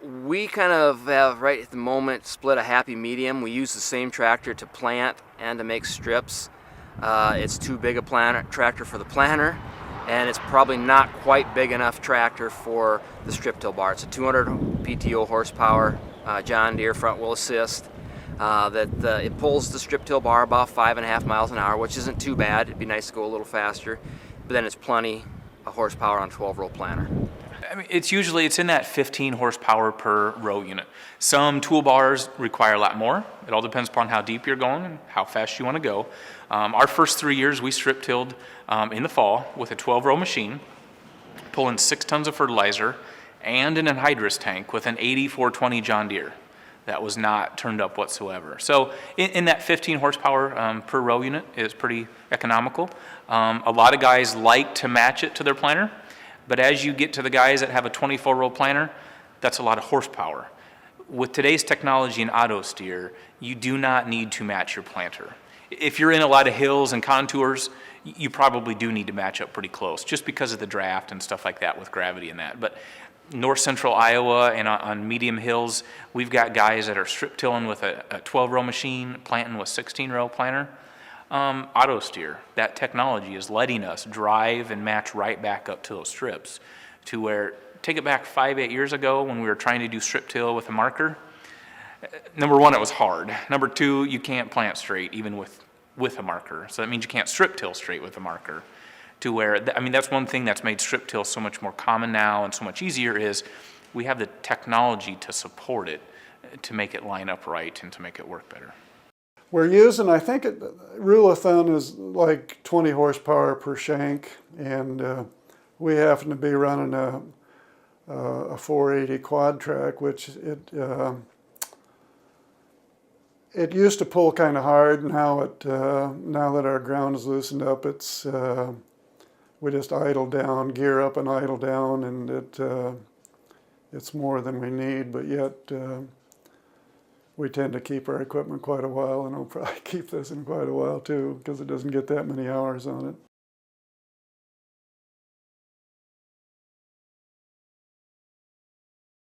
We kind of have right at the moment split a happy medium. We use the same tractor to plant and to make strips. It's too big a tractor for the planter, and it's probably not quite big enough tractor for the strip till bar. It's a 200 PTO horsepower John Deere front wheel assist it pulls the strip till bar about 5.5 miles an hour, which isn't too bad. It'd be nice to go a little faster, but then it's plenty of horsepower on a 12-row planter. I mean, it's in that 15 horsepower per row unit. Some toolbars require a lot more. It all depends upon how deep you're going and how fast you want to go. Our first 3 years, we strip tilled in the fall with a 12-row machine, pulling 6 tons of fertilizer and an anhydrous tank with an 8420 John Deere. That was not turned up whatsoever. So in that 15 horsepower per row unit is pretty economical. A lot of guys like to match it to their planter, but as you get to the guys that have a 24-row planter, that's a lot of horsepower. With today's technology in auto steer, you do not need to match your planter. If you're in a lot of hills and contours, you probably do need to match up pretty close, just because of the draft and stuff like that with gravity and that. But north central Iowa and on medium hills, we've got guys that are strip tilling with a 12-row machine, planting with 16-row planter. Auto steer, that technology is letting us drive and match right back up to those strips, to where, take it back 5-8 years ago when we were trying to do strip till with a marker. Number one, it was hard. Number two, you can't plant straight even with a marker. So that means you can't strip till straight with a marker. To where, I mean, that's one thing that's made strip till so much more common now and so much easier is we have the technology to support it, to make it line up right and to make it work better. We're using, I think, rule of thumb is like 20 horsepower per shank, and we happen to be running a 480 quad track, which it used to pull kind of hard. Now now that our ground is loosened up, we just idle down, gear up and idle down, and it's more than we need, but yet we tend to keep our equipment quite a while, and I'll probably keep this in quite a while too, because it doesn't get that many hours on it.